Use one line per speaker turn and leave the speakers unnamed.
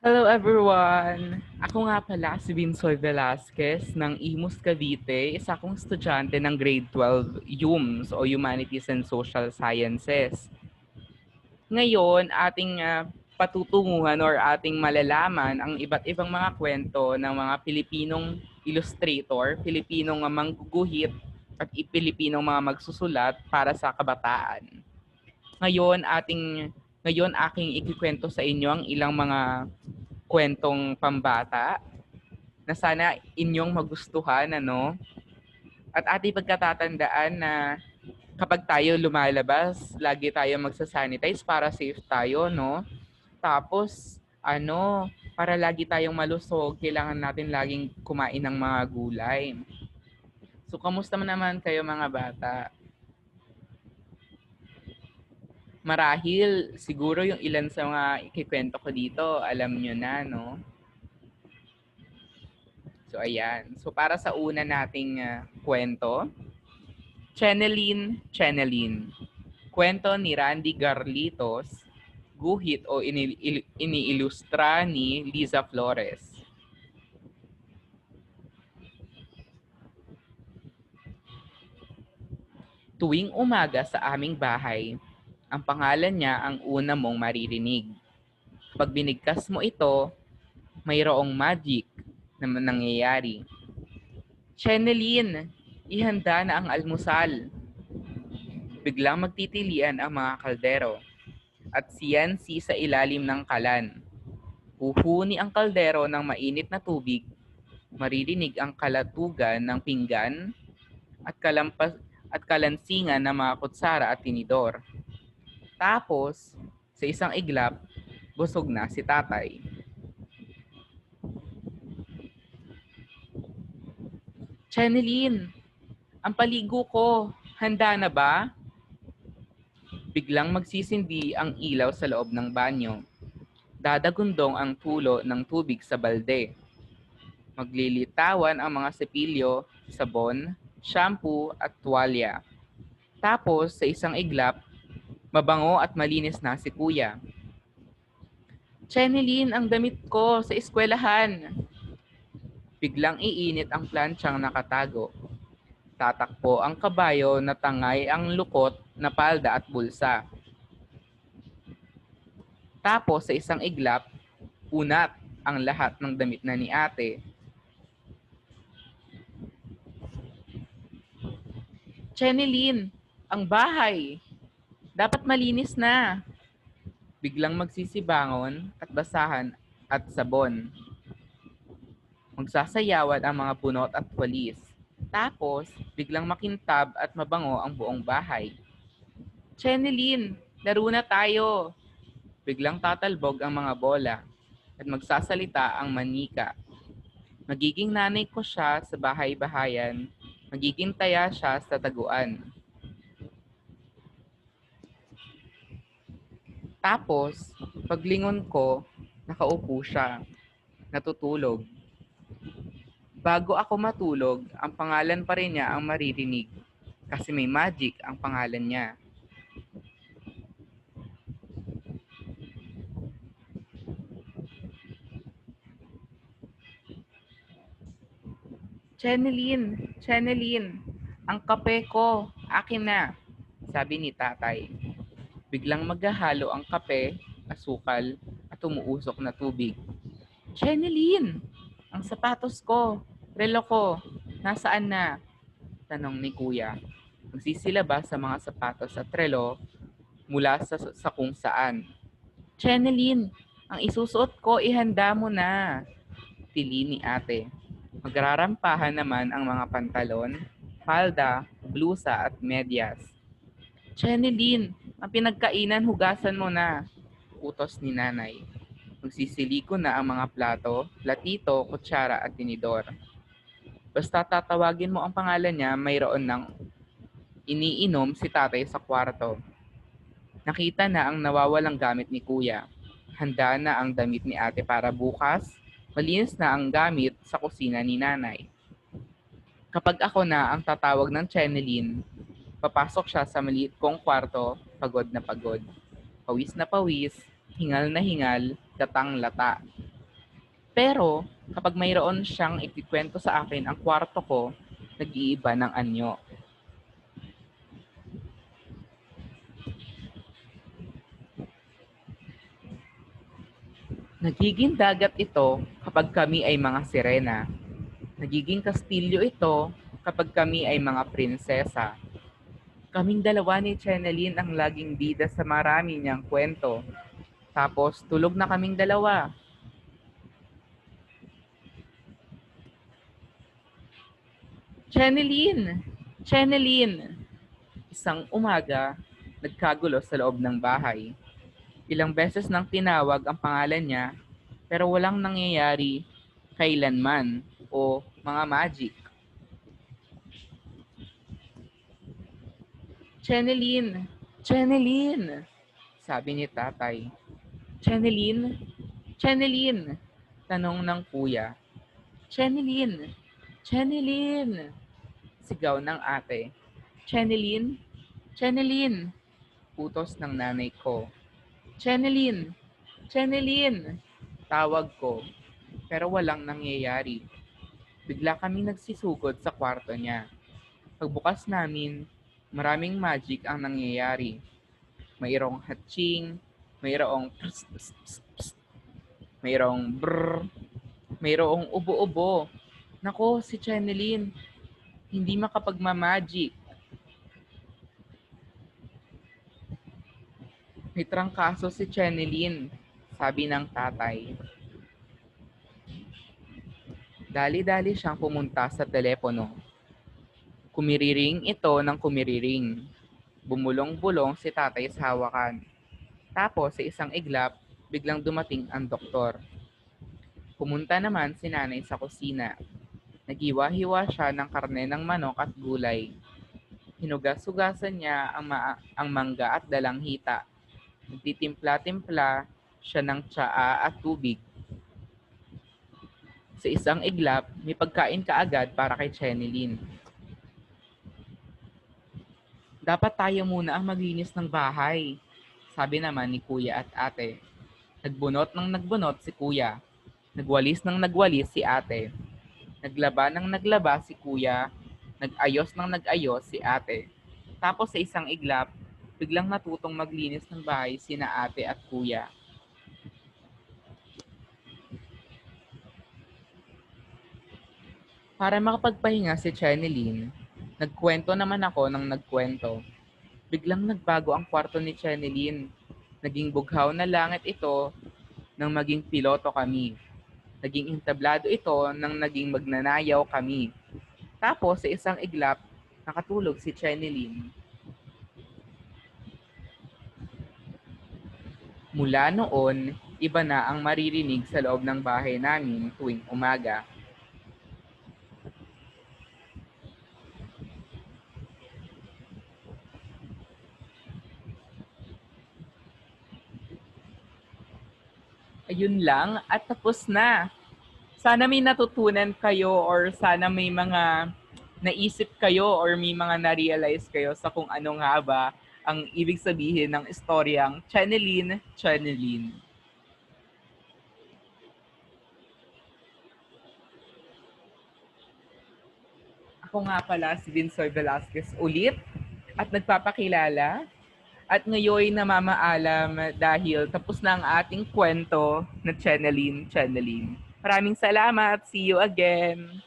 Hello everyone! Ako nga pala si Binsoy Velasquez ng Imus Cavite, isa akong estudyante ng grade 12 HUMS o Humanities and Social Sciences. Ngayon, ating patutunguhan or ating malalaman ang iba't ibang mga kwento ng mga Pilipinong illustrator, Pilipinong mangguguhit at Pilipinong mga magsusulat para sa kabataan. Ngayon aking ikikwento sa inyo ang ilang mga kwentong pambata na sana inyong magustuhan, ano? At ating pagkatatandaan na kapag tayo lumalabas, lagi tayo magsasanitize para safe tayo, no? Tapos, para lagi tayong malusog, kailangan natin laging kumain ng mga gulay. So, kamusta naman kayo mga bata? Marahil, siguro yung ilan sa mga ikikwento ko dito, alam nyo na, no? So, ayan. So, para sa una nating kwento, Cheneline. Kwento ni Randy Garlitos, guhit o iniilustra ni Liza Flores. Tuwing umaga sa aming bahay, ang pangalan niya ang una mong maririnig. Pag binigkas mo ito, mayroong magic na nangyayari. Cheneline, ihanda na ang almusal. Biglang magtitilian ang mga kaldero at siyansi sa ilalim ng kalan. Huhuni ang kaldero ng mainit na tubig, maririnig ang kalatugan ng pinggan at kalansingan ng mga kutsara at tinidor. Tapos, sa isang iglap, busog na si tatay. Cheneline, ang paligo ko, handa na ba? Biglang magsisindi ang ilaw sa loob ng banyo. Dadagundong ang tulo ng tubig sa balde. Maglilitawan ang mga sepilyo, sabon, shampoo at tuwalya. Tapos sa isang iglap, mabango at malinis na si kuya. Cheneline, ang damit ko sa eskwelahan. Biglang iinit ang plantsyang nakatago. Tatakpo ang kabayo na tangay ang lukot na palda at bulsa. Tapos sa isang iglap, unat ang lahat ng damit na ni ate. Cheneline, ang bahay. Dapat malinis na. Biglang magsisibangon at basahan at sabon. Magsasayawan ang mga bunot at walis. Tapos, biglang makintab at mabango ang buong bahay. Cheneline, laro na tayo. Biglang tatalbog ang mga bola at magsasalita ang manika. Magiging nanay ko siya sa bahay-bahayan. Magiging taya siya sa taguan. Tapos, paglingon ko, nakaupo siya. Natutulog. Bago ako matulog, ang pangalan pa rin niya ang maririnig. Kasi may magic ang pangalan niya. Cheneline, ang kape ko, akin na, sabi ni tatay. Biglang maghahalo ang kape, asukal, at umuusok na tubig. Cheneline, ang sapatos ko, relo ko, nasaan na? Tanong ni kuya. Magsisilabas sa mga sapatos at relo mula sa kung saan. Cheneline, ang isusuot ko, ihanda mo na, tili ni ate. Magrarampahan naman ang mga pantalon, palda, blusa at medyas. Cheneline, ang pinagkainan hugasan mo na, utos ni nanay. Magsisiliko na ang mga plato, platito, kutsara at tinidor. Basta tatawagin mo ang pangalan niya, mayroon ng iniinom si tatay sa kwarto. Nakita na ang nawawalang gamit ni kuya. Handa na ang damit ni ate para bukas. Malinis na ang gamit sa kusina ni nanay. Kapag ako na ang tatawag ng Cheneline, papasok siya sa maliit kong kwarto, pagod na pawis na pawis, hingal na hingal, gatang lata. Pero kapag mayroon siyang ikikwento sa akin ang kwarto ko, nag-iiba ng anyo. Nagiging dagat ito kapag kami ay mga sirena. Nagiging kastilyo ito kapag kami ay mga prinsesa. Kaming dalawa ni Cheneline ang laging bida sa marami niyang kwento. Tapos tulog na kaming dalawa. Cheneline! Cheneline! Isang umaga, nagkagulo sa loob ng bahay. Ilang beses nang tinawag ang pangalan niya pero walang nangyayari kailanman o mga magic. Cheneline! Cheneline! Sabi ni tatay. Cheneline! Cheneline! Tanong ng kuya. Cheneline! Cheneline! Sigaw ng ate. Cheneline! Cheneline! Utos ng nanay ko. Cheneline! Cheneline! Tawag ko. Pero walang nangyayari. Bigla kaming nagsisugod sa kwarto niya. Pagbukas namin, maraming magic ang nangyayari. Mayroong hatching, mayroong pss, pss, pss, pss, mayroong brrr, mayroong ubo-ubo. Nako, si Cheneline, hindi makapagmamagic. May trangkaso si Cheneline, sabi ng tatay. Dali-dali siyang pumunta sa telepono. Kumiriring ito ng kumiriring. Bumulong-bulong si tatay sa hawakan. Tapos sa isang iglap, biglang dumating ang doktor. Pumunta naman si nanay sa kusina. Naghiwa-hiwa siya ng karne ng manok at gulay. Hinugas-hugasan niya ang mangga at dalanghita. Nagtitimpla-timpla siya ng tsaa at tubig. Sa isang iglap, may pagkain kaagad para kay Cheneline. Dapat tayo muna ang maglinis ng bahay, sabi naman ni kuya at ate. Nagbunot ng nagbunot si kuya. Nagwalis ng nagwalis si ate. Naglaba ng naglaba si kuya. Nag-ayos ng nag-ayos si ate. Tapos sa isang iglap, biglang natutong maglinis ng bahay sina ate at kuya. Para makapagpahinga si Cheneline, nagkwento naman ako ng nagkwento. Biglang nagbago ang kwarto ni Cheneline. Naging bughaw na langit ito nang maging piloto kami. Naging entablado ito nang naging magnanayaw kami. Tapos sa isang iglap, nakatulog si Cheneline. Mula noon, iba na ang maririnig sa loob ng bahay namin tuwing umaga. Ayun lang at tapos na. Sana may natutunan kayo or sana may mga naisip kayo or may mga na-realize kayo sa kung ano nga ba ang ibig sabihin ng istoryang Cheneline, Cheneline. Ako nga pala si Vinsoy Velasquez ulit at nagpapakilala at ngayon namamaalam dahil tapos na ang ating kwento na Cheneline, Cheneline. Maraming salamat. See you again.